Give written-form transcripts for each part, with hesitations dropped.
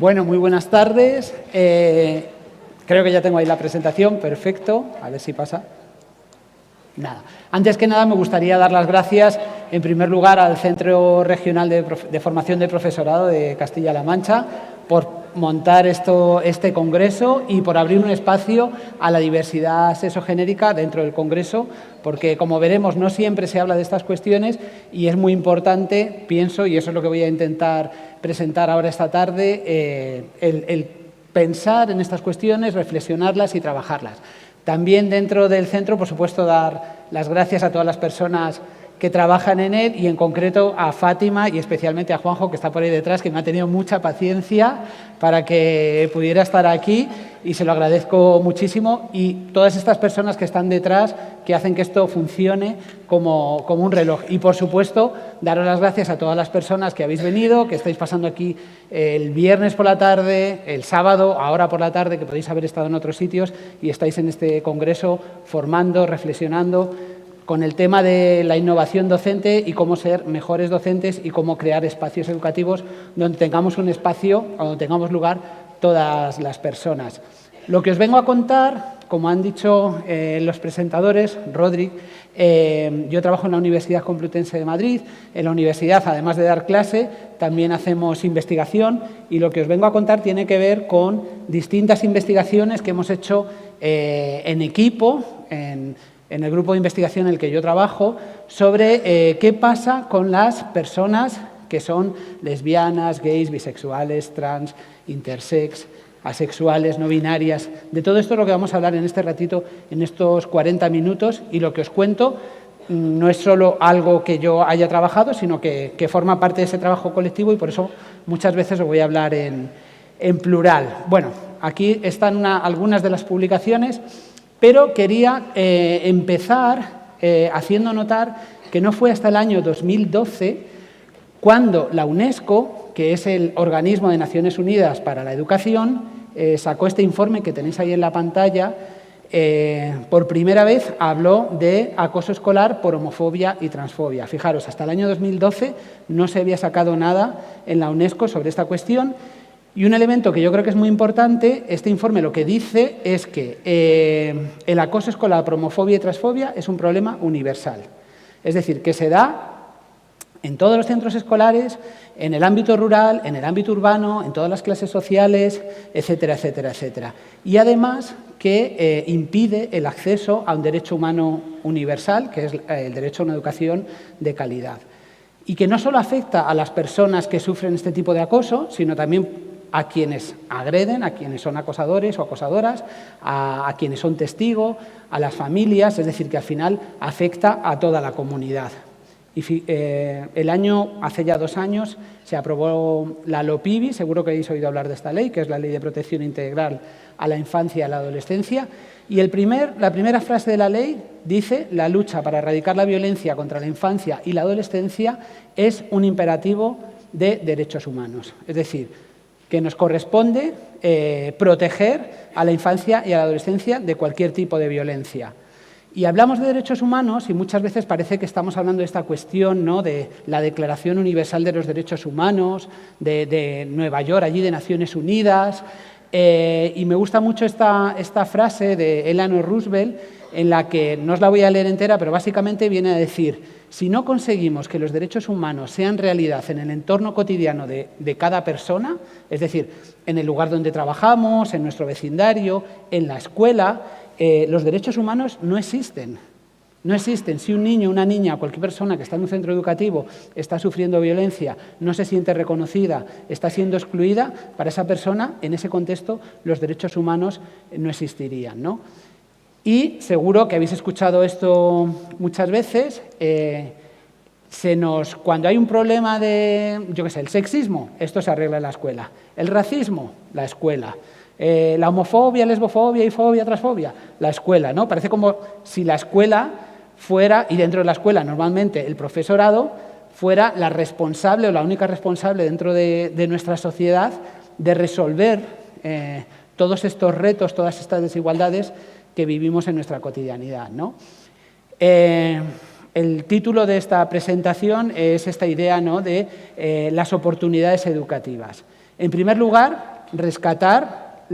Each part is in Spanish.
Bueno, muy buenas tardes. Creo que ya tengo ahí la presentación, perfecto. A ver si pasa. Nada. Antes que nada, me gustaría dar las gracias, en primer lugar, al Centro Regional de Formación de Profesorado de Castilla-La Mancha por montar este congreso y por abrir un espacio a la diversidad sexogenérica dentro del congreso, porque, como veremos, no siempre se habla de estas cuestiones y es muy importante, pienso, y eso es lo que voy a intentar presentar ahora esta tarde, el pensar en estas cuestiones, reflexionarlas y trabajarlas. También dentro del centro, por supuesto, dar las gracias a todas las personas que trabajan en él y en concreto a Fátima y especialmente a Juanjo, que está por ahí detrás, que me ha tenido mucha paciencia para que pudiera estar aquí y se lo agradezco muchísimo. Y todas estas personas que están detrás, que hacen que esto funcione como un reloj. Y, por supuesto, daros las gracias a todas las personas que habéis venido, que estáis pasando aquí el viernes por la tarde, el sábado, ahora por la tarde, que podéis haber estado en otros sitios y estáis en este congreso formando, reflexionando con el tema de la innovación docente y cómo ser mejores docentes y cómo crear espacios educativos donde tengamos un espacio, donde tengamos lugar todas las personas. Lo que os vengo a contar, como han dicho los presentadores, Rodri, yo trabajo en la Universidad Complutense de Madrid. En la universidad, además de dar clase, también hacemos investigación y lo que os vengo a contar tiene que ver con distintas investigaciones que hemos hecho en equipo, en el grupo de investigación en el que yo trabajo, sobre qué pasa con las personas que son lesbianas, gays, bisexuales, trans, intersex, asexuales, no binarias. De todo esto es lo que vamos a hablar en este ratito, en estos 40 minutos, y lo que os cuento no es solo algo que yo haya trabajado, sino que forma parte de ese trabajo colectivo y por eso muchas veces os voy a hablar en plural. Bueno, aquí están algunas de las publicaciones, pero quería empezar haciendo notar que no fue hasta el año 2012 cuando la UNESCO, que es el organismo de Naciones Unidas para la Educación, sacó este informe que tenéis ahí en la pantalla. Por primera vez habló de acoso escolar por homofobia y transfobia. Fijaros, hasta el año 2012 no se había sacado nada en la UNESCO sobre esta cuestión. Y un elemento que yo creo que es muy importante, este informe lo que dice es que el acoso escolar por homofobia y transfobia es un problema universal. Es decir, que se da en todos los centros escolares, en el ámbito rural, en el ámbito urbano, en todas las clases sociales, etcétera, etcétera, etcétera. Y además que impide el acceso a un derecho humano universal, que es el derecho a una educación de calidad. Y que no solo afecta a las personas que sufren este tipo de acoso, sino también a quienes agreden, a quienes son acosadores o acosadoras, a quienes son testigos, a las familias, es decir, que al final afecta a toda la comunidad. Y hace ya 2 años, se aprobó la LOPIBI, seguro que habéis oído hablar de esta ley, que es la Ley de Protección Integral a la Infancia y a la Adolescencia, y la primera frase de la ley dice: la lucha para erradicar la violencia contra la infancia y la adolescencia es un imperativo de derechos humanos. Es decir, que nos corresponde proteger a la infancia y a la adolescencia de cualquier tipo de violencia. Y hablamos de derechos humanos y muchas veces parece que estamos hablando de esta cuestión, ¿no?, de la Declaración Universal de los Derechos Humanos, de Nueva York, allí de Naciones Unidas. Y me gusta mucho esta frase de Eleanor Roosevelt, en la que no os la voy a leer entera, pero básicamente viene a decir: si no conseguimos que los derechos humanos sean realidad en el entorno cotidiano de cada persona, es decir, en el lugar donde trabajamos, en nuestro vecindario, en la escuela, los derechos humanos no existen. No existen. Si un niño, una niña, cualquier persona que está en un centro educativo está sufriendo violencia, no se siente reconocida, está siendo excluida, para esa persona, en ese contexto, los derechos humanos no existirían, ¿no? Y seguro que habéis escuchado esto muchas veces. Cuando hay un problema de, el sexismo, esto se arregla en la escuela. El racismo, la escuela. La homofobia, lesbofobia, bifobia, transfobia, la escuela, ¿no? Parece como si la escuela fuera, y dentro de la escuela normalmente el profesorado, fuera la responsable o la única responsable dentro de nuestra sociedad de resolver todos estos retos, todas estas desigualdades que vivimos en nuestra cotidianidad, ¿no? El título de esta presentación es esta idea, ¿no?, de las oportunidades educativas. En primer lugar, rescatar,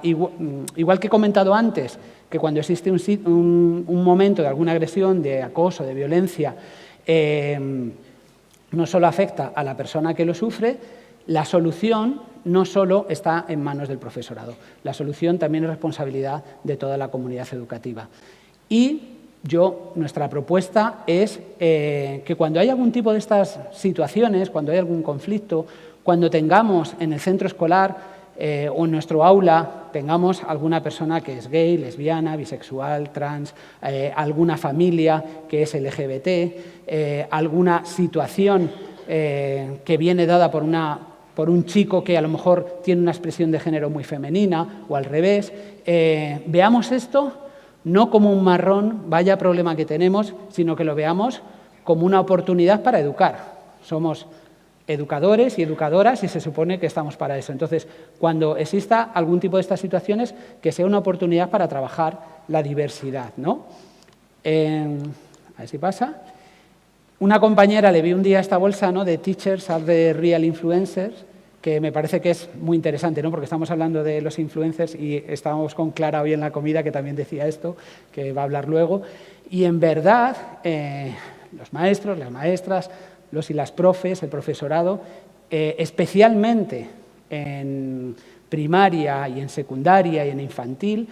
igual que he comentado antes, que cuando existe un momento de alguna agresión, de acoso, de violencia, no solo afecta a la persona que lo sufre, la solución no solo está en manos del profesorado. La solución también es responsabilidad de toda la comunidad educativa. Y nuestra propuesta es que cuando hay algún tipo de estas situaciones, cuando hay algún conflicto, cuando tengamos en el centro escolar o en nuestro aula tengamos alguna persona que es gay, lesbiana, bisexual, trans, alguna familia que es LGBT, alguna situación que viene dada por un chico que a lo mejor tiene una expresión de género muy femenina o al revés, veamos esto no como un marrón, vaya problema que tenemos, sino que lo veamos como una oportunidad para educar. Somos educadores y educadoras y se supone que estamos para eso. Entonces, cuando exista algún tipo de estas situaciones, que sea una oportunidad para trabajar la diversidad, ¿no? A ver si pasa. Una compañera le vi un día esta bolsa, ¿no?, de Teachers are the real influencers, que me parece que es muy interesante, ¿no?, porque estamos hablando de los influencers y estábamos con Clara hoy en la comida, que también decía esto, que va a hablar luego. Y en verdad, los maestros, las maestras, los y las profes, el profesorado, especialmente en primaria y en secundaria y en infantil,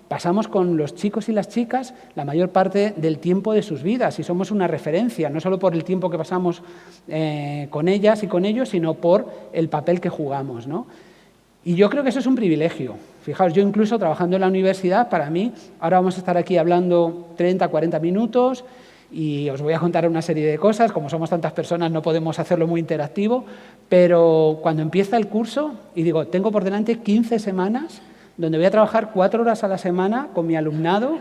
pasamos con los chicos y las chicas la mayor parte del tiempo de sus vidas y somos una referencia, no solo por el tiempo que pasamos con ellas y con ellos, sino por el papel que jugamos, ¿no? Y yo creo que eso es un privilegio. Fijaos, yo incluso trabajando en la universidad, para mí, ahora vamos a estar aquí hablando 30, 40 minutos y os voy a contar una serie de cosas. Como somos tantas personas no podemos hacerlo muy interactivo, pero cuando empieza el curso, y digo, tengo por delante 15 semanas donde voy a trabajar 4 horas a la semana con mi alumnado,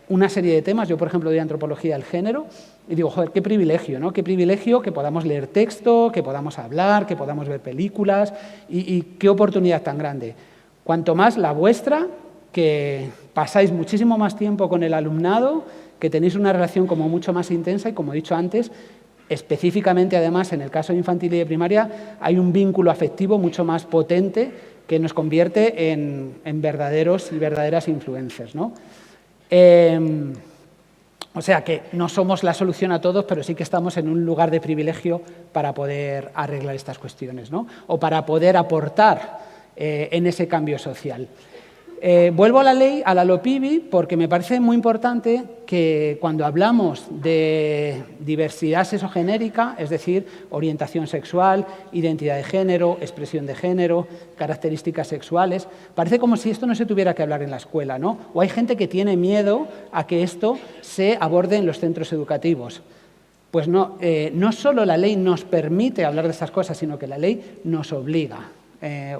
una serie de temas. Yo, por ejemplo, doy antropología del género y digo, joder, qué privilegio, ¿no? Qué privilegio que podamos leer texto, que podamos hablar, que podamos ver películas y qué oportunidad tan grande. Cuanto más la vuestra, que pasáis muchísimo más tiempo con el alumnado, que tenéis una relación como mucho más intensa y, como he dicho antes, específicamente, además, en el caso de infantil y de primaria, hay un vínculo afectivo mucho más potente que nos convierte en verdaderos y verdaderas influencers, ¿no? O sea que no somos la solución a todos, pero sí que estamos en un lugar de privilegio para poder arreglar estas cuestiones, ¿no? O para poder aportar en ese cambio social. Vuelvo a la ley, a la LOPIBI, porque me parece muy importante que cuando hablamos de diversidad sexogenérica, es decir, orientación sexual, identidad de género, expresión de género, características sexuales, parece como si esto no se tuviera que hablar en la escuela, ¿no? O hay gente que tiene miedo a que esto se aborde en los centros educativos. Pues no, no solo la ley nos permite hablar de estas cosas, sino que la ley nos obliga.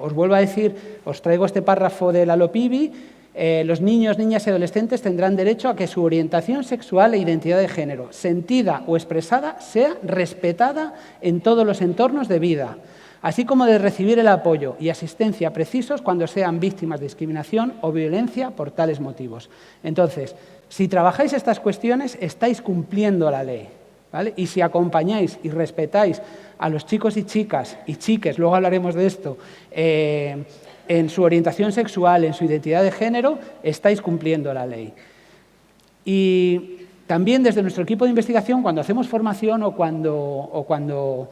Os vuelvo a decir, os traigo este párrafo de la LOPIBI. Los niños, niñas y adolescentes tendrán derecho a que su orientación sexual e identidad de género, sentida o expresada, sea respetada en todos los entornos de vida, así como de recibir el apoyo y asistencia precisos cuando sean víctimas de discriminación o violencia por tales motivos. Entonces, si trabajáis estas cuestiones, estáis cumpliendo la ley, ¿vale? Y si acompañáis y respetáis a los chicos y chicas, y chiques, luego hablaremos de esto, en su orientación sexual, en su identidad de género, estáis cumpliendo la ley. Y también desde nuestro equipo de investigación, cuando hacemos formación o cuando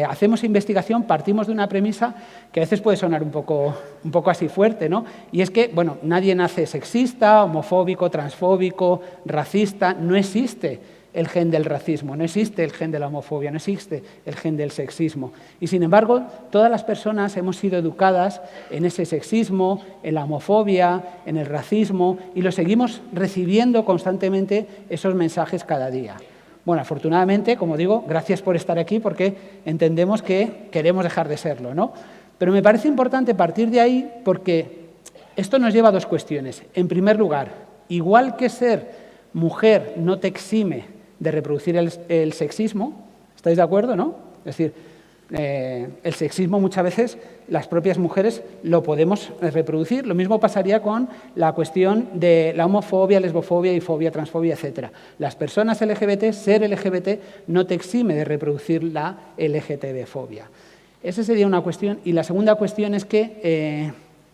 hacemos investigación, partimos de una premisa que a veces puede sonar un poco así fuerte, ¿no? Y es que, bueno, nadie nace sexista, homofóbico, transfóbico, racista, no existe el gen del racismo, no existe el gen de la homofobia, no existe el gen del sexismo. Y, sin embargo, todas las personas hemos sido educadas en ese sexismo, en la homofobia, en el racismo, y lo seguimos recibiendo constantemente esos mensajes cada día. Bueno, afortunadamente, como digo, gracias por estar aquí, porque entendemos que queremos dejar de serlo, ¿no? Pero me parece importante partir de ahí porque esto nos lleva a dos cuestiones. En primer lugar, igual que ser mujer no te exime de reproducir el sexismo, ¿estáis de acuerdo, no? Es decir, el sexismo muchas veces las propias mujeres lo podemos reproducir. Lo mismo pasaría con la cuestión de la homofobia, lesbofobia, bifobia, transfobia, etc. Las personas LGBT, ser LGBT, no te exime de reproducir la LGTB-fobia. Esa sería una cuestión. Y la segunda cuestión es que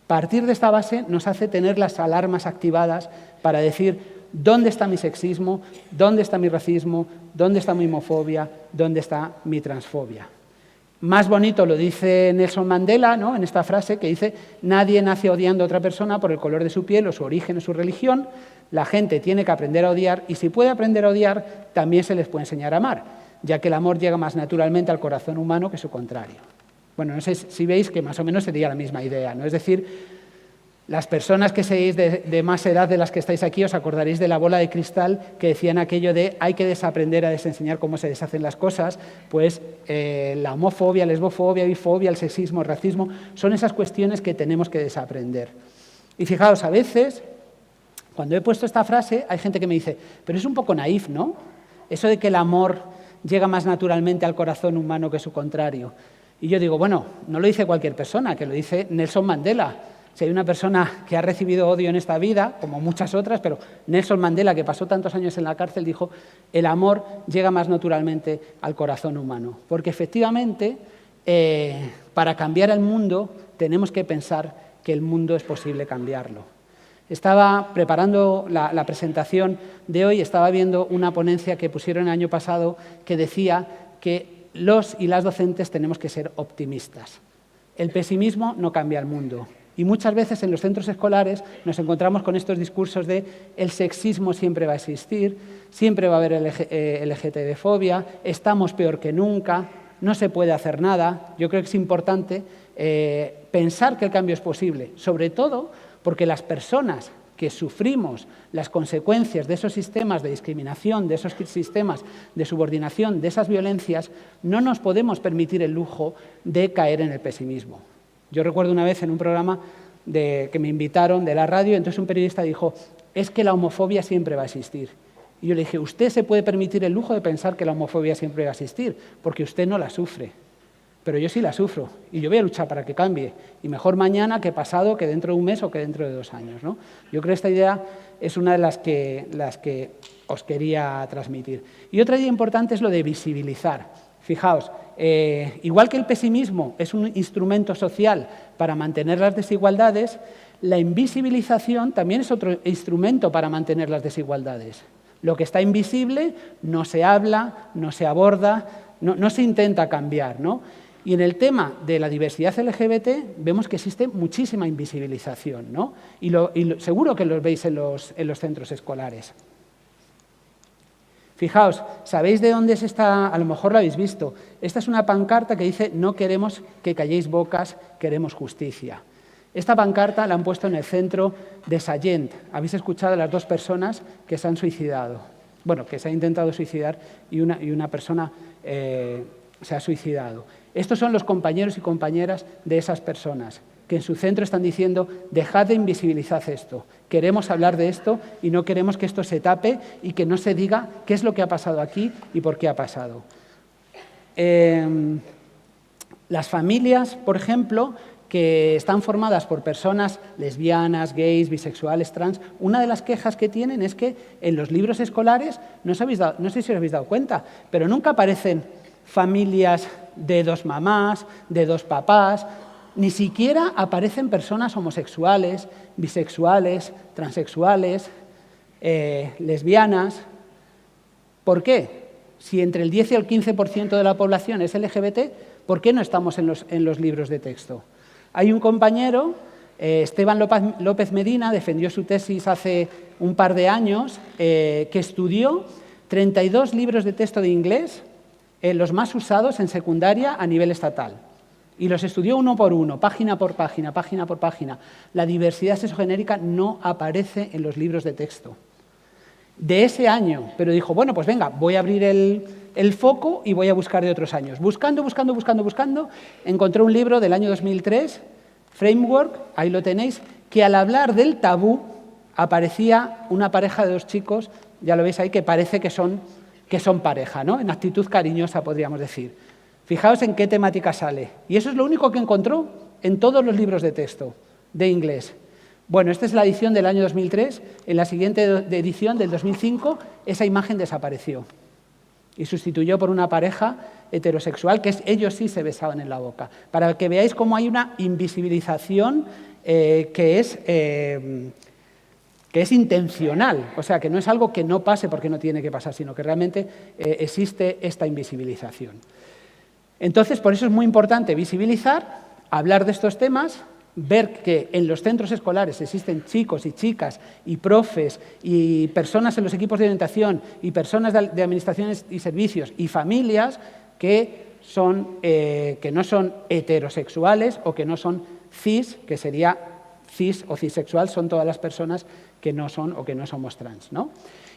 partir de esta base nos hace tener las alarmas activadas para decir dónde está mi sexismo, dónde está mi racismo, dónde está mi homofobia, dónde está mi transfobia. Más bonito lo dice Nelson Mandela, ¿no?, en esta frase que dice: nadie nace odiando a otra persona por el color de su piel o su origen o su religión. La gente tiene que aprender a odiar y si puede aprender a odiar, también se les puede enseñar a amar, ya que el amor llega más naturalmente al corazón humano que su contrario. Bueno, no sé si veis que más o menos sería la misma idea, ¿no? Es decir, las personas que seáis de más edad de las que estáis aquí os acordaréis de la bola de cristal que decían aquello de hay que desaprender a desenseñar cómo se deshacen las cosas. Pues la homofobia, lesbofobia, bifobia, el sexismo, el racismo, son esas cuestiones que tenemos que desaprender. Y fijaos, a veces, cuando he puesto esta frase, hay gente que me dice, pero es un poco naif, ¿no? Eso de que el amor llega más naturalmente al corazón humano que su contrario. Y yo digo, bueno, no lo dice cualquier persona, que lo dice Nelson Mandela. Si hay una persona que ha recibido odio en esta vida, como muchas otras, pero Nelson Mandela, que pasó tantos años en la cárcel, dijo: el amor llega más naturalmente al corazón humano. Porque efectivamente, para cambiar el mundo, tenemos que pensar que el mundo es posible cambiarlo. Estaba preparando la presentación de hoy, estaba viendo una ponencia que pusieron el año pasado que decía que los y las docentes tenemos que ser optimistas. El pesimismo no cambia el mundo. Y muchas veces en los centros escolares nos encontramos con estos discursos de el sexismo siempre va a existir, siempre va a haber LGTB-fobia, estamos peor que nunca, no se puede hacer nada. Yo creo que es importante pensar que el cambio es posible, sobre todo porque las personas que sufrimos las consecuencias de esos sistemas de discriminación, de esos sistemas de subordinación, de esas violencias, no nos podemos permitir el lujo de caer en el pesimismo. Yo recuerdo una vez en un programa que me invitaron de la radio, entonces un periodista dijo: es que la homofobia siempre va a existir. Y yo le dije: usted se puede permitir el lujo de pensar que la homofobia siempre va a existir, porque usted no la sufre. Pero yo sí la sufro y yo voy a luchar para que cambie. Y mejor mañana que pasado, que dentro de un mes o que dentro de 2 años, ¿no? Yo creo que esta idea es una de las que os quería transmitir. Y otra idea importante es lo de visibilizar. Fijaos, igual que el pesimismo es un instrumento social para mantener las desigualdades, la invisibilización también es otro instrumento para mantener las desigualdades. Lo que está invisible no se habla, no se aborda, no se intenta cambiar, ¿no? Y en el tema de la diversidad LGBT vemos que existe muchísima invisibilización, ¿no? Y seguro que lo veis en los centros escolares. Fijaos, ¿sabéis de dónde es esta? A lo mejor lo habéis visto. Esta es una pancarta que dice: no queremos que calléis bocas, queremos justicia. Esta pancarta la han puesto en el centro de Sallent. Habéis escuchado a las 2 personas que se han suicidado. Bueno, que se ha intentado suicidar y una persona se ha suicidado. Estos son los compañeros y compañeras de esas personas, que en su centro están diciendo: dejad de invisibilizar esto, queremos hablar de esto y no queremos que esto se tape y que no se diga qué es lo que ha pasado aquí y por qué ha pasado. Las familias, por ejemplo, que están formadas por personas lesbianas, gays, bisexuales, trans, una de las quejas que tienen es que en los libros escolares, no sé si os habéis dado cuenta, pero nunca aparecen familias de 2 mamás, de 2 papás. Ni siquiera aparecen personas homosexuales, bisexuales, transexuales, lesbianas. ¿Por qué? Si entre el 10 y el 15% de la población es LGBT, ¿por qué no estamos en los libros de texto? Hay un compañero, Esteban López Medina, defendió su tesis hace un par de años, que estudió 32 libros de texto de inglés, los más usados en secundaria a nivel estatal. Y los estudió uno por uno, página por página, página por página. La diversidad sexogenérica no aparece en los libros de texto. De ese año, pero dijo: bueno, pues venga, voy a abrir el foco y voy a buscar de otros años. Buscando, encontré un libro del año 2003, Framework, ahí lo tenéis, que al hablar del tabú aparecía una pareja de 2 chicos, ya lo veis ahí, que parece que son pareja, ¿no? En actitud cariñosa, podríamos decir. Fijaos en qué temática sale. Y eso es lo único que encontró en todos los libros de texto de inglés. Bueno, esta es la edición del año 2003. En la siguiente edición, del 2005, esa imagen desapareció. y sustituyó por una pareja heterosexual que ellos sí se besaban en la boca, para que veáis cómo hay una invisibilización que es intencional, o sea, que no es algo que no pase porque no tiene que pasar, sino que realmente existe esta invisibilización. Entonces, por eso es muy importante visibilizar, hablar de estos temas, ver que en los centros escolares existen chicos y chicas y profes y personas en los equipos de orientación y personas de administraciones y servicios y familias que no son heterosexuales o que no son cis, que sería cis o cisexual, son todas las personas que no son o que no somos trans, ¿no?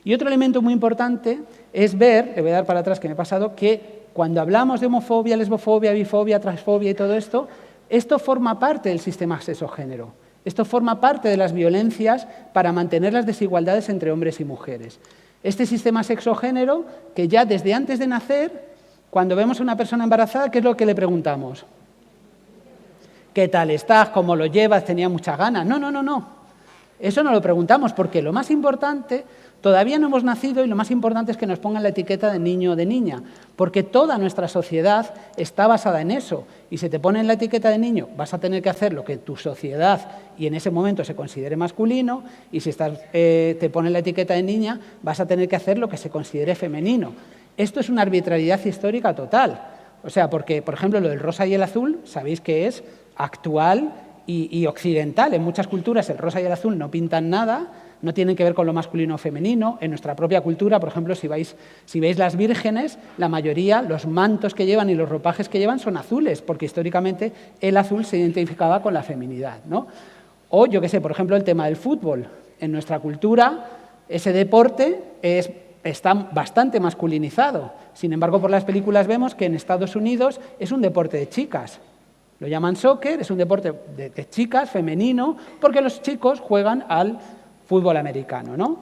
Y otro elemento muy importante es ver, le voy a dar para atrás que me he pasado, que cuando hablamos de homofobia, lesbofobia, bifobia, transfobia y todo esto, esto forma parte del sistema sexogénero. Esto forma parte de las violencias para mantener las desigualdades entre hombres y mujeres. Este sistema sexogénero que ya desde antes de nacer, cuando vemos a una persona embarazada, ¿qué es lo que le preguntamos? ¿Qué tal estás? ¿Cómo lo llevas? ¿Tenía muchas ganas? No, no, no, no. Eso no lo preguntamos porque lo más importante, todavía no hemos nacido y lo más importante es que nos pongan la etiqueta de niño o de niña, porque toda nuestra sociedad está basada en eso. Y si te ponen la etiqueta de niño, vas a tener que hacer lo que tu sociedad y en ese momento se considere masculino, y si te ponen la etiqueta de niña, vas a tener que hacer lo que se considere femenino. Esto es una arbitrariedad histórica total. O sea, porque, por ejemplo, lo del rosa y el azul, sabéis que es actual y occidental. En muchas culturas el rosa y el azul no pintan nada, no tienen que ver con lo masculino o femenino. En nuestra propia cultura, por ejemplo, si veis las vírgenes, la mayoría, los mantos que llevan y los ropajes que llevan son azules, porque históricamente el azul se identificaba con la feminidad, ¿no? O, yo qué sé, por ejemplo, el tema del fútbol. En nuestra cultura, ese deporte está bastante masculinizado. Sin embargo, por las películas vemos que en Estados Unidos es un deporte de chicas. Lo llaman soccer, es un deporte de chicas, femenino, porque los chicos juegan al fútbol americano, ¿no?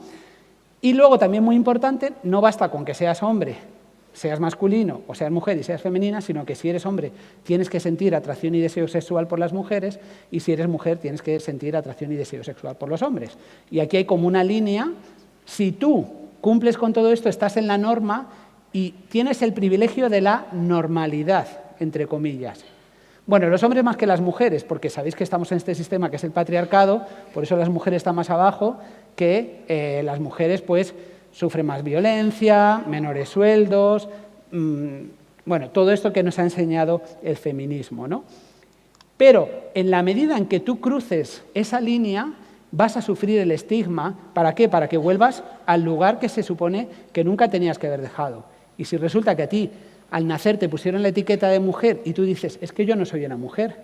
Y luego, también muy importante, no basta con que seas hombre, seas masculino o seas mujer y seas femenina, sino que si eres hombre tienes que sentir atracción y deseo sexual por las mujeres, y si eres mujer tienes que sentir atracción y deseo sexual por los hombres. Y aquí hay como una línea. Si tú cumples con todo esto, estás en la norma y tienes el privilegio de la normalidad, entre comillas. Bueno, los hombres más que las mujeres, porque sabéis que estamos en este sistema que es el patriarcado, por eso las mujeres están más abajo, que las mujeres pues sufren más violencia, menores sueldos, bueno, todo esto que nos ha enseñado el feminismo, ¿no? Pero en la medida en que tú cruces esa línea, vas a sufrir el estigma. ¿Para qué? Para que vuelvas al lugar que se supone que nunca tenías que haber dejado. Y si resulta que a ti, al nacer, te pusieron la etiqueta de mujer y tú dices, es que yo no soy una mujer,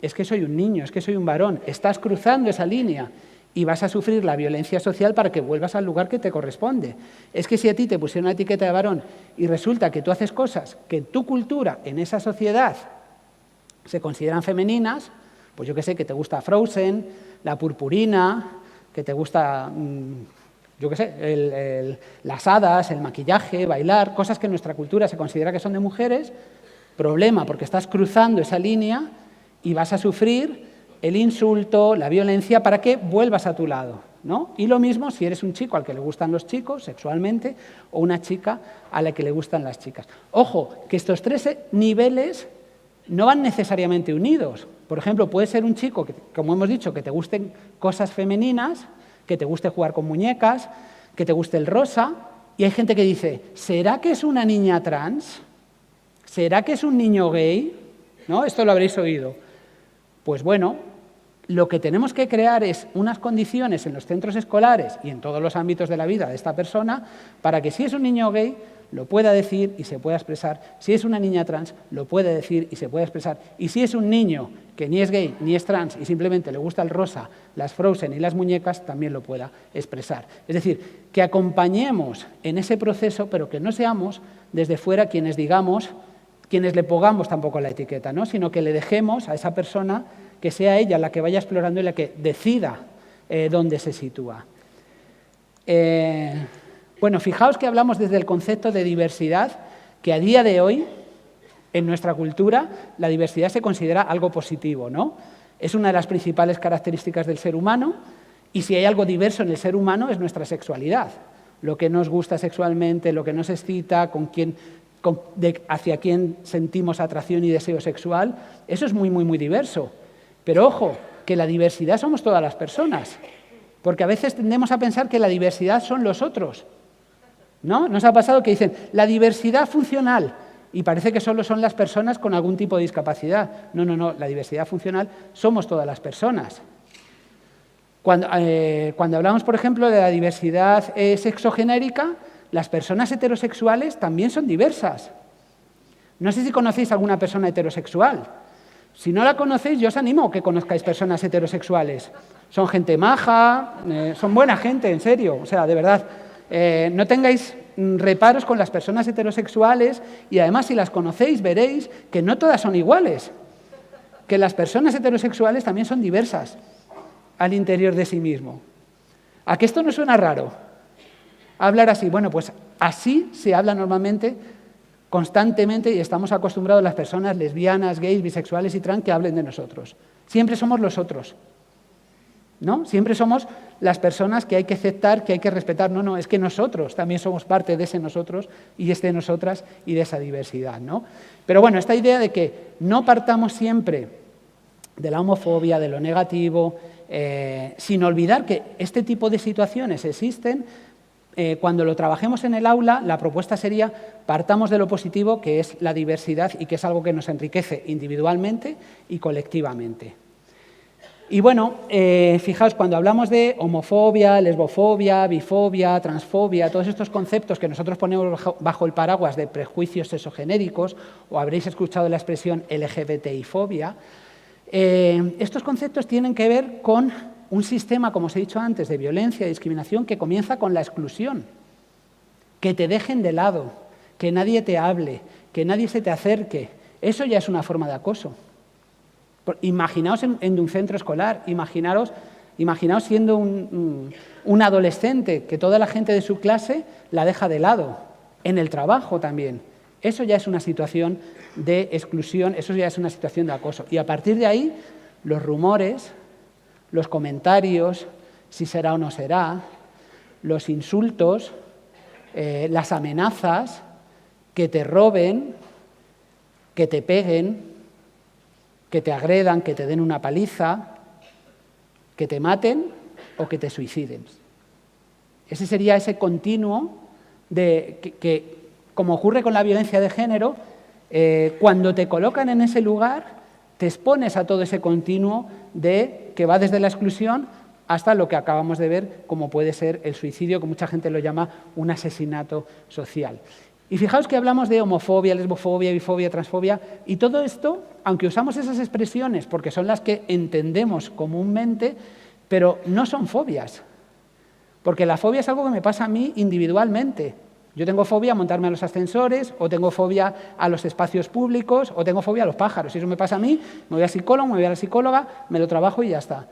es que soy un niño, es que soy un varón, estás cruzando esa línea y vas a sufrir la violencia social para que vuelvas al lugar que te corresponde. Es que si a ti te pusieron la etiqueta de varón y resulta que tú haces cosas que en tu cultura, en esa sociedad, se consideran femeninas, pues yo que sé, que te gusta Frozen, la purpurina, que te gusta, yo qué sé, las hadas, el maquillaje, bailar, cosas que en nuestra cultura se considera que son de mujeres, problema, porque estás cruzando esa línea y vas a sufrir el insulto, la violencia, para que vuelvas a tu lado, ¿no? Y lo mismo si eres un chico al que le gustan los chicos sexualmente o una chica a la que le gustan las chicas. Ojo, que estos tres niveles no van necesariamente unidos. Por ejemplo, puede ser un chico, que, como hemos dicho, que te gusten cosas femeninas, que te guste jugar con muñecas, que te guste el rosa, y hay gente que dice, ¿será que es una niña trans? ¿Será que es un niño gay? ¿No? Esto lo habréis oído. Pues bueno, lo que tenemos que crear es unas condiciones en los centros escolares y en todos los ámbitos de la vida de esta persona para que si es un niño gay lo pueda decir y se pueda expresar, si es una niña trans lo puede decir y se puede expresar, y si es un niño que ni es gay ni es trans y simplemente le gusta el rosa, las Frozen y las muñecas, también lo pueda expresar. Es decir, que acompañemos en ese proceso, pero que no seamos desde fuera quienes digamos, quienes le pongamos tampoco la etiqueta, ¿no? Sino que le dejemos a esa persona que sea ella la que vaya explorando y la que decida dónde se sitúa. Bueno, fijaos que hablamos desde el concepto de diversidad, que a día de hoy, en nuestra cultura, la diversidad se considera algo positivo, ¿no? Es una de las principales características del ser humano, y si hay algo diverso en el ser humano es nuestra sexualidad. lo que nos gusta sexualmente, lo que nos excita, hacia quién sentimos atracción y deseo sexual. Eso es muy, muy, muy diverso. Pero ojo, que la diversidad somos todas las personas, porque a veces tendemos a pensar que la diversidad son los otros, ¿no? ¿Nos ha pasado que dicen la diversidad funcional? Y parece que solo son las personas con algún tipo de discapacidad. No, no, no, la diversidad funcional somos todas las personas. Cuando hablamos, por ejemplo, de la diversidad sexogenérica, las personas heterosexuales también son diversas. No sé si conocéis a alguna persona heterosexual. Si no la conocéis, yo os animo a que conozcáis personas heterosexuales. Son gente maja, son buena gente, en serio, o sea, de verdad. No tengáis reparos con las personas heterosexuales y además si las conocéis veréis que no todas son iguales, que las personas heterosexuales también son diversas al interior de sí mismo. ¿A que esto no suena raro? Hablar así, bueno, pues así se habla normalmente, constantemente, y estamos acostumbrados las personas lesbianas, gays, bisexuales y trans que hablen de nosotros. Siempre somos los otros, ¿no? Siempre somos las personas que hay que aceptar, que hay que respetar. No, no, es que nosotros también somos parte de ese nosotros y de nosotras y de esa diversidad, ¿no? Pero bueno, esta idea de que no partamos siempre de la homofobia, de lo negativo, sin olvidar que este tipo de situaciones existen. Cuando lo trabajemos en el aula, la propuesta sería partamos de lo positivo, que es la diversidad y que es algo que nos enriquece individualmente y colectivamente. Y bueno, fijaos, cuando hablamos de homofobia, lesbofobia, bifobia, transfobia, todos estos conceptos que nosotros ponemos bajo el paraguas de prejuicios sexogenéricos, o habréis escuchado la expresión LGBTI-fobia, estos conceptos tienen que ver con un sistema, como os he dicho antes, de violencia y discriminación que comienza con la exclusión, que te dejen de lado, que nadie te hable, que nadie se te acerque. Eso ya es una forma de acoso. Imaginaos en un centro escolar, imaginaos siendo un adolescente que toda la gente de su clase la deja de lado, en el trabajo también. Eso ya es una situación de exclusión, eso ya es una situación de acoso. Y a partir de ahí, los rumores, los comentarios, si será o no será, los insultos, las amenazas, que te roben, que te peguen, que te agredan, que te den una paliza, que te maten o que te suiciden. Ese sería ese continuo de que como ocurre con la violencia de género, cuando te colocan en ese lugar, te expones a todo ese continuo que va desde la exclusión hasta lo que acabamos de ver, como puede ser el suicidio, que mucha gente lo llama un asesinato social. Y fijaos que hablamos de homofobia, lesbofobia, bifobia, transfobia, y todo esto, aunque usamos esas expresiones porque son las que entendemos comúnmente, pero no son fobias, porque la fobia es algo que me pasa a mí individualmente. Yo tengo fobia a montarme a los ascensores, o tengo fobia a los espacios públicos, o tengo fobia a los pájaros. Si eso me pasa a mí, me voy al psicólogo, me voy a la psicóloga, me lo trabajo y ya está.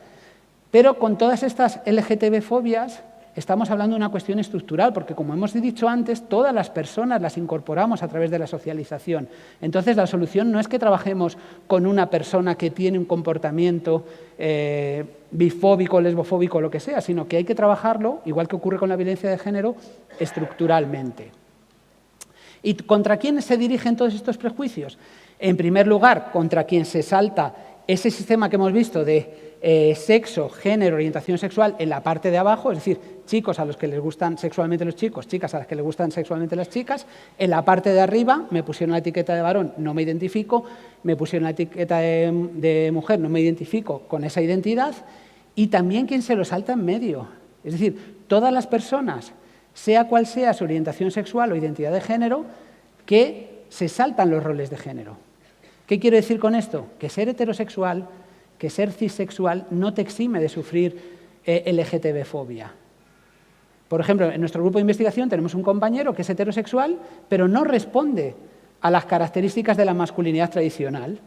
Pero con todas estas LGTB-fobias estamos hablando de una cuestión estructural, porque como hemos dicho antes, todas las personas las incorporamos a través de la socialización. Entonces, la solución no es que trabajemos con una persona que tiene un comportamiento bifóbico, lesbofóbico, lo que sea, sino que hay que trabajarlo, igual que ocurre con la violencia de género, estructuralmente. ¿Y contra quién se dirigen todos estos prejuicios? En primer lugar, contra quien se salta ese sistema que hemos visto de sexo, género, orientación sexual en la parte de abajo, es decir, chicos a los que les gustan sexualmente los chicos, chicas a las que les gustan sexualmente las chicas. En la parte de arriba me pusieron la etiqueta de varón, no me identifico, me pusieron la etiqueta de mujer, no me identifico con esa identidad, y también quien se lo salta en medio. Es decir, todas las personas, sea cual sea su orientación sexual o identidad de género, que se saltan los roles de género. ¿Qué quiero decir con esto? Que ser heterosexual, que ser cisexual no te exime de sufrir LGTB-fobia. Por ejemplo, en nuestro grupo de investigación tenemos un compañero que es heterosexual, pero no responde a las características de la masculinidad tradicional.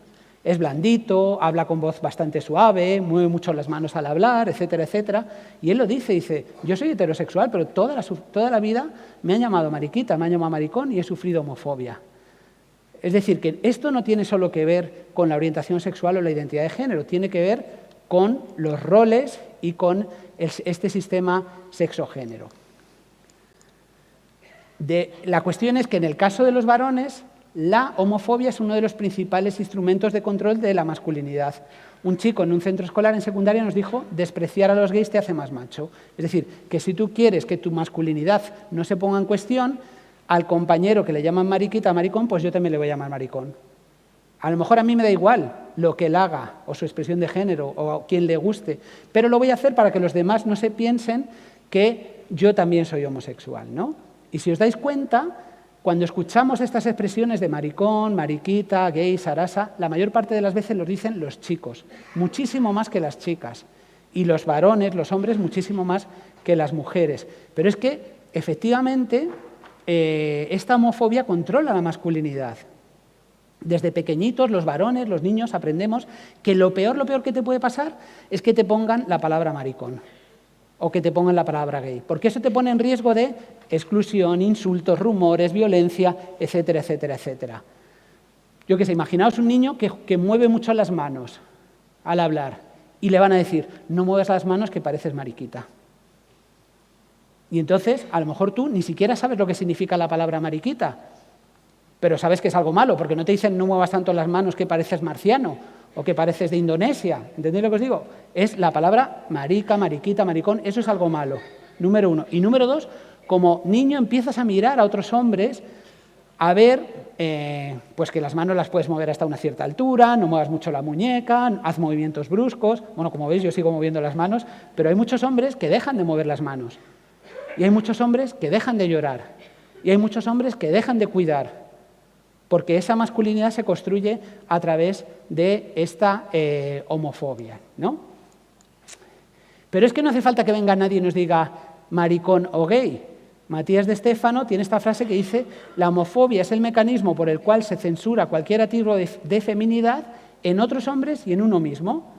Es blandito, habla con voz bastante suave, mueve mucho las manos al hablar, etcétera, etcétera. Y él lo dice, yo soy heterosexual, pero toda la vida me han llamado mariquita, me han llamado maricón y he sufrido homofobia. Es decir, que esto no tiene solo que ver con la orientación sexual o la identidad de género, tiene que ver con los roles y con este sistema sexo-género. La cuestión es que en el caso de los varones, la homofobia es uno de los principales instrumentos de control de la masculinidad. Un chico en un centro escolar en secundaria nos dijo: despreciar a los gays te hace más macho. Es decir, que si tú quieres que tu masculinidad no se ponga en cuestión, al compañero que le llaman mariquita, maricón, pues yo también le voy a llamar maricón. A lo mejor a mí me da igual lo que él haga, o su expresión de género, o quien le guste, pero lo voy a hacer para que los demás no se piensen que yo también soy homosexual, ¿no? Y si os dais cuenta, cuando escuchamos estas expresiones de maricón, mariquita, gay, sarasa, la mayor parte de las veces los dicen los chicos, muchísimo más que las chicas. Y los varones, los hombres, muchísimo más que las mujeres. Pero es que, efectivamente, esta homofobia controla la masculinidad. Desde pequeñitos, los varones, los niños, aprendemos que lo peor que te puede pasar es que te pongan la palabra maricón o que te pongan la palabra gay, porque eso te pone en riesgo de exclusión, insultos, rumores, violencia, etcétera, etcétera, etcétera. Yo qué sé, imaginaos un niño que mueve mucho las manos al hablar y le van a decir: no muevas las manos que pareces mariquita. Y entonces, a lo mejor tú ni siquiera sabes lo que significa la palabra mariquita, pero sabes que es algo malo, porque no te dicen no muevas tanto las manos que pareces marciano o que pareces de Indonesia. ¿Entendéis lo que os digo? Es la palabra marica, mariquita, maricón, eso es algo malo, número uno. Y número dos, como niño empiezas a mirar a otros hombres a ver pues que las manos las puedes mover hasta una cierta altura, no muevas mucho la muñeca, haz movimientos bruscos. Bueno, como veis, yo sigo moviendo las manos, pero hay muchos hombres que dejan de mover las manos. Y hay muchos hombres que dejan de llorar. Y hay muchos hombres que dejan de cuidar. Porque esa masculinidad se construye a través de esta homofobia, ¿no? Pero es que no hace falta que venga nadie y nos diga maricón o gay. Matías de Stefano tiene esta frase que dice: la homofobia es el mecanismo por el cual se censura cualquier atisbo de feminidad en otros hombres y en uno mismo.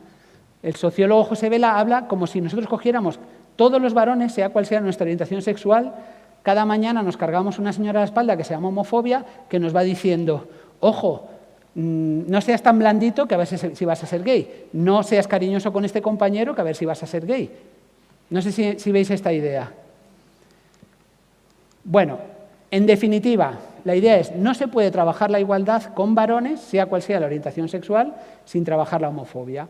El sociólogo José Vela habla como si nosotros cogiéramos todos los varones, sea cual sea nuestra orientación sexual. Cada mañana nos cargamos una señora a la espalda que se llama homofobia, que nos va diciendo: ojo, no seas tan blandito que a ver si vas a ser gay. No seas cariñoso con este compañero que a ver si vas a ser gay. No sé si veis esta idea. Bueno, en definitiva, la idea es: no se puede trabajar la igualdad con varones, sea cual sea la orientación sexual, sin trabajar la homofobia.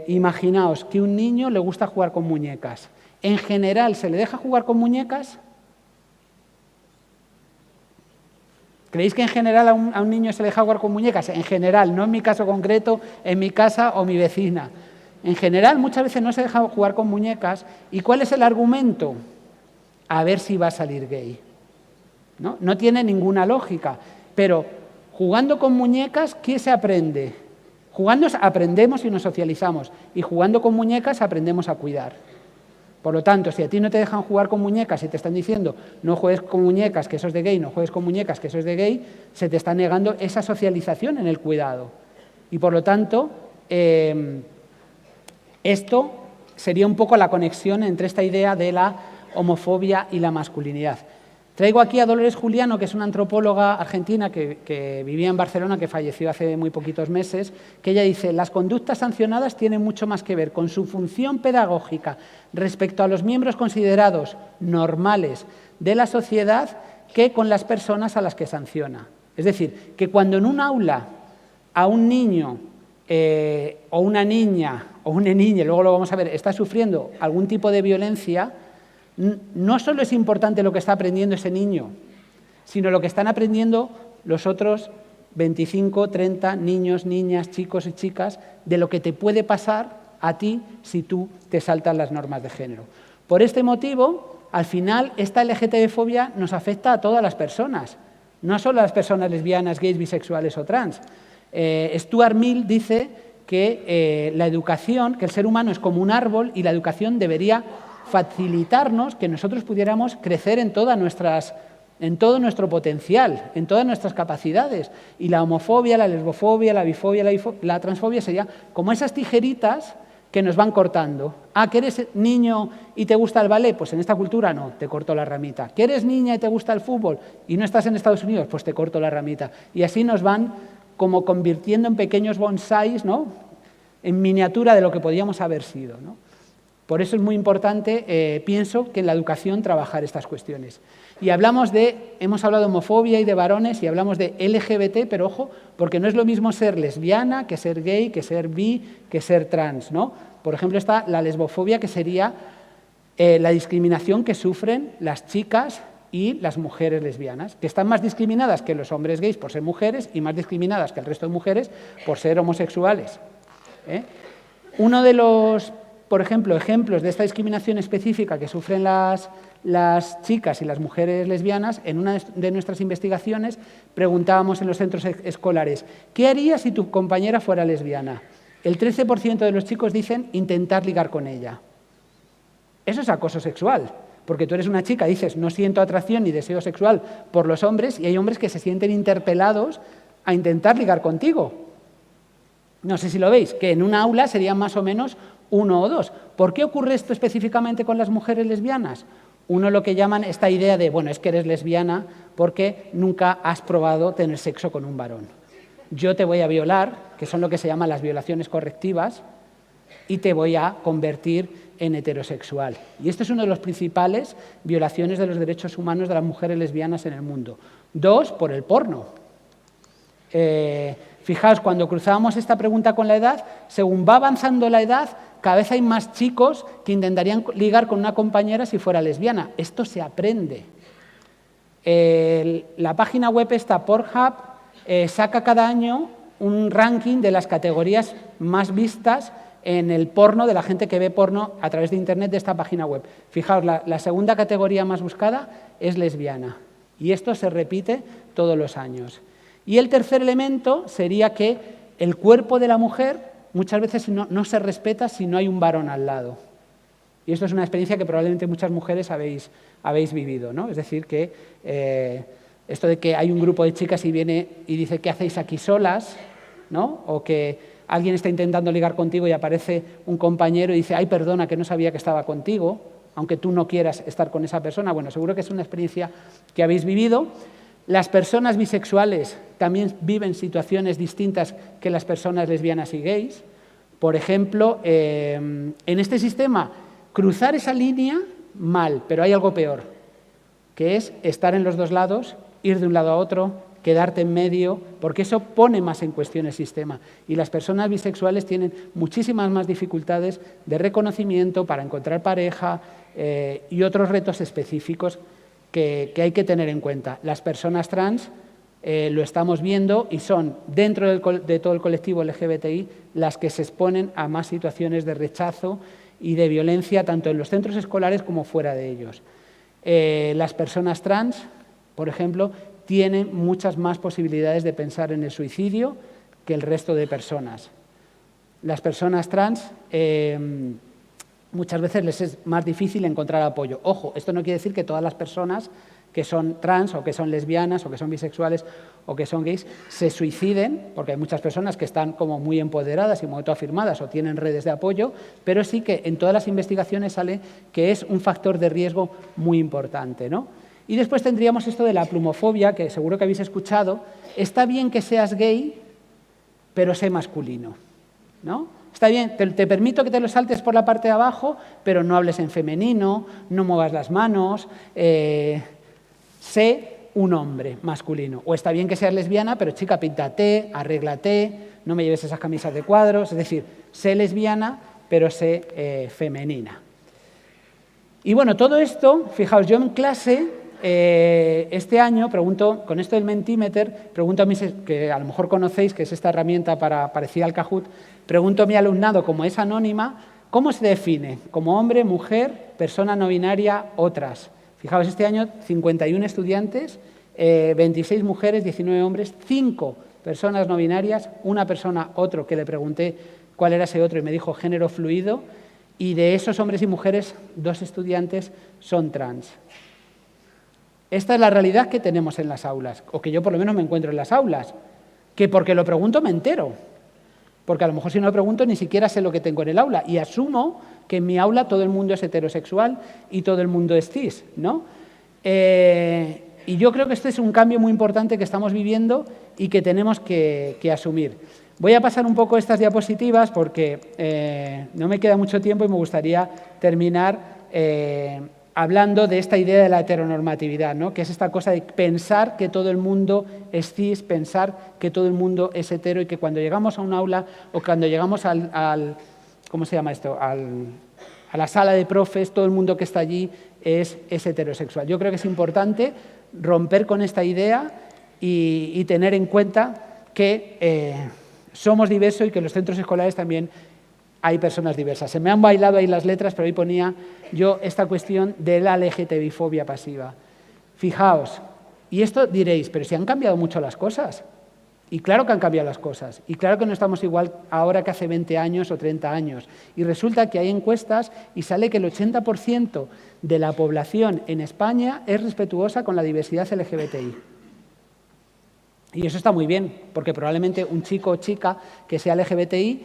Imaginaos que a un niño le gusta jugar con muñecas. En general, ¿se le deja jugar con muñecas? ¿Creéis que en general a un niño se le deja jugar con muñecas? En general, no en mi caso concreto, en mi casa o mi vecina. En general, muchas veces no se deja jugar con muñecas. ¿Y cuál es el argumento? A ver si va a salir gay. No tiene ninguna lógica. Pero jugando con muñecas, ¿qué se aprende? Jugando aprendemos y nos socializamos. Y jugando con muñecas aprendemos a cuidar. Por lo tanto, si a ti no te dejan jugar con muñecas y te están diciendo no juegues con muñecas, que eso es de gay, no juegues con muñecas, que eso es de gay, se te está negando esa socialización en el cuidado. Y por lo tanto, esto sería un poco la conexión entre esta idea de la homofobia y la masculinidad. Traigo aquí a Dolores Juliano, que es una antropóloga argentina que vivía en Barcelona, que falleció hace muy poquitos meses, que ella dice: las conductas sancionadas tienen mucho más que ver con su función pedagógica respecto a los miembros considerados normales de la sociedad que con las personas a las que sanciona. Es decir, que cuando en un aula a un niño o una niña, o una niña, luego lo vamos a ver, está sufriendo algún tipo de violencia, no solo es importante lo que está aprendiendo ese niño, sino lo que están aprendiendo los otros 25, 30 niños, niñas, chicos y chicas, de lo que te puede pasar a ti si tú te saltas las normas de género. Por este motivo, al final, esta LGTB-fobia nos afecta a todas las personas, no solo a las personas lesbianas, gays, bisexuales o trans. Stuart Mill dice que la educación, que el ser humano es como un árbol y la educación debería facilitarnos que nosotros pudiéramos crecer en todo nuestro potencial, en todas nuestras capacidades. Y la homofobia, la lesbofobia, la bifobia, la transfobia sería como esas tijeritas que nos van cortando. Ah, ¿que eres niño y te gusta el ballet? Pues en esta cultura no, te corto la ramita. ¿Que eres niña y te gusta el fútbol y no estás en Estados Unidos? Pues te corto la ramita. Y así nos van como convirtiendo en pequeños bonsáis, ¿no?, en miniatura de lo que podíamos haber sido, ¿no? Por eso es muy importante, pienso, que en la educación trabajar estas cuestiones. Y hemos hablado de homofobia y de varones y hablamos de LGBT, pero ojo, porque no es lo mismo ser lesbiana que ser gay, que ser bi, que ser trans, ¿no? Por ejemplo, está la lesbofobia, que sería la discriminación que sufren las chicas y las mujeres lesbianas, que están más discriminadas que los hombres gays por ser mujeres y más discriminadas que el resto de mujeres por ser homosexuales. Uno de los, por ejemplo, ejemplos de esta discriminación específica que sufren las chicas y las mujeres lesbianas, en una de nuestras investigaciones preguntábamos en los centros escolares, ¿qué harías si tu compañera fuera lesbiana? El 13% de los chicos dicen intentar ligar con ella. Eso es acoso sexual, porque tú eres una chica y dices no siento atracción ni deseo sexual por los hombres y hay hombres que se sienten interpelados a intentar ligar contigo. No sé si lo veis, que en una aula serían más o menos 1 o 2. ¿Por qué ocurre esto específicamente con las mujeres lesbianas? Uno lo que llaman esta idea de, bueno, es que eres lesbiana porque nunca has probado tener sexo con un varón. Yo te voy a violar, que son lo que se llaman las violaciones correctivas, y te voy a convertir en heterosexual. Y esto es una de las principales violaciones de los derechos humanos de las mujeres lesbianas en el mundo. 2, por el porno. Fijaos, cuando cruzábamos esta pregunta con la edad, según va avanzando la edad, cada vez hay más chicos que intentarían ligar con una compañera si fuera lesbiana. Esto se aprende. La página web esta, Pornhub, saca cada año un ranking de las categorías más vistas en el porno, de la gente que ve porno a través de Internet de esta página web. Fijaos, la segunda categoría más buscada es lesbiana. Y esto se repite todos los años. Y el tercer elemento sería que el cuerpo de la mujer muchas veces no se respeta si no hay un varón al lado. Y esto es una experiencia que probablemente muchas mujeres habéis vivido, ¿no? Es decir, que esto de que hay un grupo de chicas y viene y dice, ¿qué hacéis aquí solas?, ¿no? O que alguien está intentando ligar contigo y aparece un compañero y dice, ay, perdona, que no sabía que estaba contigo, aunque tú no quieras estar con esa persona. Bueno, seguro que es una experiencia que habéis vivido. Las personas bisexuales también viven situaciones distintas que las personas lesbianas y gays. Por ejemplo, en este sistema, cruzar esa línea, mal, pero hay algo peor, que es estar en los dos lados, ir de un lado a otro, quedarte en medio, porque eso pone más en cuestión el sistema. Y las personas bisexuales tienen muchísimas más dificultades de reconocimiento para encontrar pareja y otros retos específicos que hay que tener en cuenta. Las personas trans lo estamos viendo y son, dentro de todo el colectivo LGBTI, las que se exponen a más situaciones de rechazo y de violencia, tanto en los centros escolares como fuera de ellos. Las personas trans, por ejemplo, tienen muchas más posibilidades de pensar en el suicidio que el resto de personas. Las personas trans muchas veces les es más difícil encontrar apoyo. Ojo, esto no quiere decir que todas las personas que son trans o que son lesbianas o que son bisexuales o que son gays se suiciden, porque hay muchas personas que están como muy empoderadas y muy autoafirmadas o tienen redes de apoyo, pero sí que en todas las investigaciones sale que es un factor de riesgo muy importante, ¿no? Y después tendríamos esto de la plumofobia, que seguro que habéis escuchado. Está bien que seas gay, pero sé masculino, ¿no? Está bien, te permito que te lo saltes por la parte de abajo, pero no hables en femenino, no muevas las manos, sé un hombre masculino. O está bien que seas lesbiana, pero chica, píntate, arréglate, no me lleves esas camisas de cuadros. Es decir, sé lesbiana, pero sé femenina. Y bueno, todo esto, fijaos, yo en clase, este año, pregunto, con esto del Mentimeter, pregunto a mis, que a lo mejor conocéis, que es esta herramienta parecida al Kahoot, pregunto a mi alumnado, como es anónima, ¿cómo se define? ¿Como hombre, mujer, persona no binaria, otras? Fijaos, este año 51 estudiantes, 26 mujeres, 19 hombres, 5 personas no binarias, una persona, otro, que le pregunté cuál era ese otro y me dijo género fluido, y de esos hombres y mujeres, 2 estudiantes son trans. Esta es la realidad que tenemos en las aulas, o que yo por lo menos me encuentro en las aulas, que porque lo pregunto me entero, porque a lo mejor si no lo pregunto ni siquiera sé lo que tengo en el aula, y asumo que en mi aula todo el mundo es heterosexual y todo el mundo es cis, ¿no? Y yo creo que este es un cambio muy importante que estamos viviendo y que tenemos que asumir. Voy a pasar un poco estas diapositivas porque no me queda mucho tiempo y me gustaría terminar hablando de esta idea de la heteronormatividad, ¿no? Que es esta cosa de pensar que todo el mundo es cis, pensar que todo el mundo es hetero y que cuando llegamos a un aula o cuando llegamos ¿cómo se llama esto?, a la sala de profes, todo el mundo que está allí es heterosexual. Yo creo que es importante romper con esta idea y tener en cuenta que somos diversos y que en los centros escolares también hay personas diversas. Se me han bailado ahí las letras, pero ahí ponía yo esta cuestión de la LGTBI-fobia pasiva. Fijaos, y esto diréis, pero si han cambiado mucho las cosas. Y claro que han cambiado las cosas. Y claro que no estamos igual ahora que hace 20 años o 30 años. Y resulta que hay encuestas y sale que el 80% de la población en España es respetuosa con la diversidad LGBTI. Y eso está muy bien, porque probablemente un chico o chica que sea LGBTI,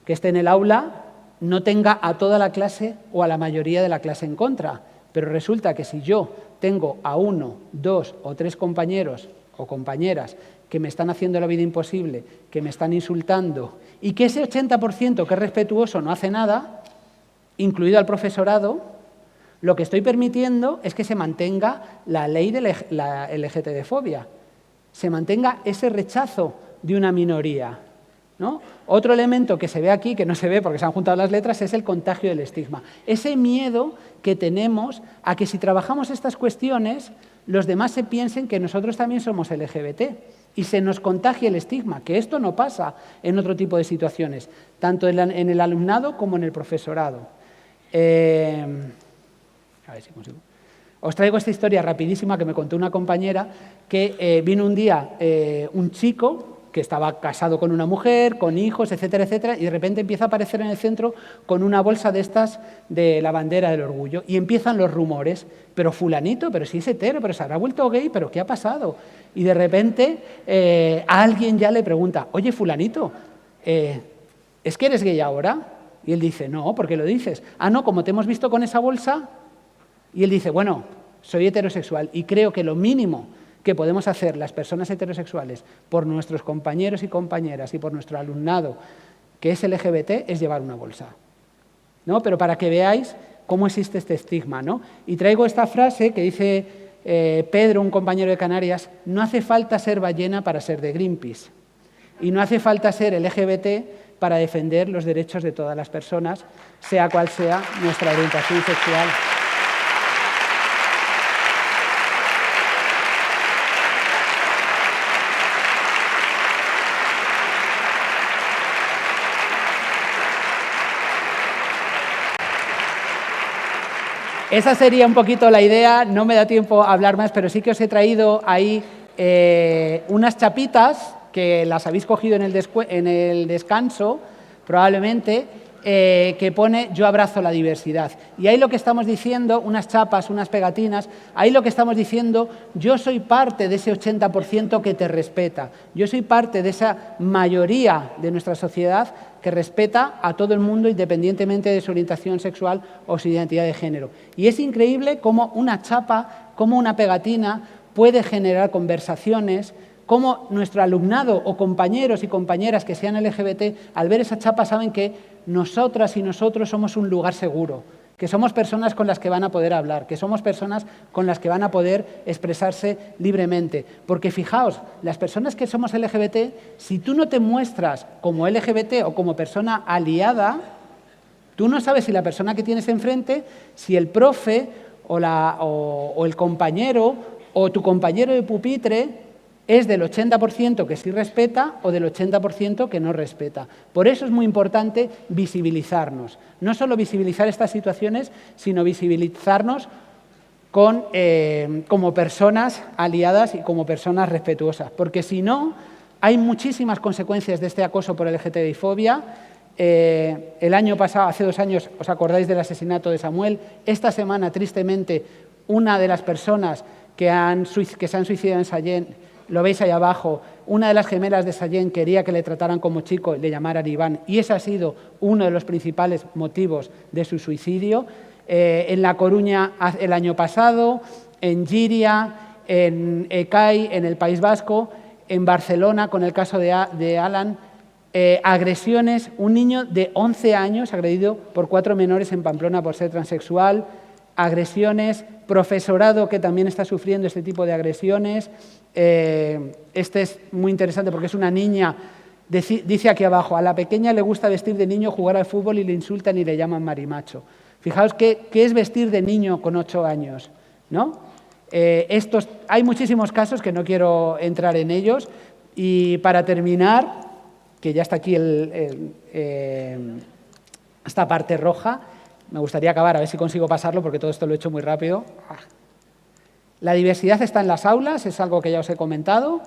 que esté en el aula, no tenga a toda la clase o a la mayoría de la clase en contra. Pero resulta que si yo tengo a 1, 2 o 3 compañeros o compañeras que me están haciendo la vida imposible, que me están insultando, y que ese 80% que es respetuoso no hace nada, incluido al profesorado, lo que estoy permitiendo es que se mantenga la ley de la LGTB-fobia, se mantenga ese rechazo de una minoría, ¿no? Otro elemento que se ve aquí, que no se ve porque se han juntado las letras, es el contagio del estigma. Ese miedo que tenemos a que si trabajamos estas cuestiones, los demás se piensen que nosotros también somos LGBT y se nos contagie el estigma, que esto no pasa en otro tipo de situaciones, tanto en el alumnado como en el profesorado. A ver si consigo. Os traigo esta historia rapidísima que me contó una compañera que vino un día un chico que estaba casado con una mujer, con hijos, etcétera, etcétera, y de repente empieza a aparecer en el centro con una bolsa de estas de la bandera del orgullo. Y empiezan los rumores, pero fulanito, pero si es hetero, pero se habrá vuelto gay, pero ¿qué ha pasado? Y de repente alguien ya le pregunta, oye, fulanito, ¿es que eres gay ahora? Y él dice, no, ¿por qué lo dices? Ah, no, como te hemos visto con esa bolsa. Y él dice, bueno, soy heterosexual y creo que lo mínimo que podemos hacer las personas heterosexuales por nuestros compañeros y compañeras y por nuestro alumnado que es LGBT es llevar una bolsa, ¿no? Pero para que veáis cómo existe este estigma, ¿no? Y traigo esta frase que dice Pedro, un compañero de Canarias, no hace falta ser ballena para ser de Greenpeace y no hace falta ser LGBT para defender los derechos de todas las personas, sea cual sea nuestra orientación sexual. Esa sería un poquito la idea, no me da tiempo a hablar más, pero sí que os he traído ahí unas chapitas que las habéis cogido en el descanso, probablemente, que pone yo abrazo la diversidad. Y ahí lo que estamos diciendo, unas chapas, unas pegatinas, ahí lo que estamos diciendo, yo soy parte de ese 80% que te respeta, yo soy parte de esa mayoría de nuestra sociedad que respeta a todo el mundo independientemente de su orientación sexual o su identidad de género. Y es increíble cómo una chapa, cómo una pegatina puede generar conversaciones, cómo nuestro alumnado o compañeros y compañeras que sean LGBT, al ver esa chapa saben que nosotras y nosotros somos un lugar seguro, que somos personas con las que van a poder hablar, que somos personas con las que van a poder expresarse libremente. Porque fijaos, las personas que somos LGBT, si tú no te muestras como LGBT o como persona aliada, tú no sabes si la persona que tienes enfrente, si el profe o el compañero o tu compañero de pupitre es del 80% que sí respeta o del 80% que no respeta. Por eso es muy importante visibilizarnos. No solo visibilizar estas situaciones, sino visibilizarnos como personas aliadas y como personas respetuosas. Porque si no, hay muchísimas consecuencias de este acoso por LGTBI-fobia. El año pasado, hace 2 años, ¿os acordáis del asesinato de Samuel? Esta semana, tristemente, una de las personas que se han suicidado en Sallent, lo veis ahí abajo, una de las gemelas de Sallent quería que le trataran como chico y le llamaran Iván, y ese ha sido uno de los principales motivos de su suicidio. En La Coruña el año pasado, en Llíria, en Ecai, en el País Vasco, en Barcelona, con el caso de Alan, agresiones, un niño de 11 años agredido por 4 menores en Pamplona por ser transexual, agresiones, profesorado que también está sufriendo este tipo de agresiones. Este es muy interesante porque es una niña, dice aquí abajo, a la pequeña le gusta vestir de niño, jugar al fútbol y le insultan y le llaman marimacho. Fijaos qué es vestir de niño con 8 años, ¿no? Hay muchísimos casos que no quiero entrar en ellos. Y para terminar, que ya está aquí esta parte roja, me gustaría acabar, a ver si consigo pasarlo, porque todo esto lo he hecho muy rápido. La diversidad está en las aulas, es algo que ya os he comentado.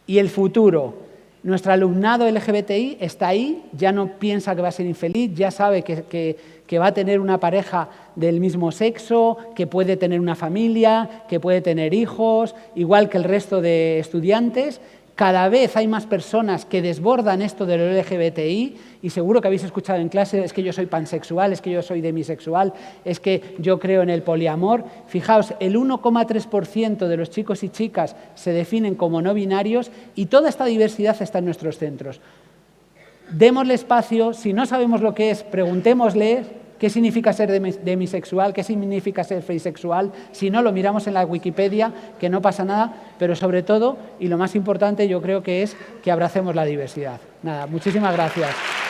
Y el futuro. Nuestro alumnado LGBTI está ahí, ya no piensa que va a ser infeliz, ya sabe que va a tener una pareja del mismo sexo, que puede tener una familia, que puede tener hijos, igual que el resto de estudiantes. Cada vez hay más personas que desbordan esto del LGBTI y seguro que habéis escuchado en clase, es que yo soy pansexual, es que yo soy demisexual, es que yo creo en el poliamor. Fijaos, el 1,3% de los chicos y chicas se definen como no binarios y toda esta diversidad está en nuestros centros. Démosle espacio, si no sabemos lo que es, preguntémosle qué significa ser demisexual, qué significa ser feisexual. Si no, lo miramos en la Wikipedia, que no pasa nada, pero sobre todo, y lo más importante yo creo que es que abracemos la diversidad. Nada, muchísimas gracias.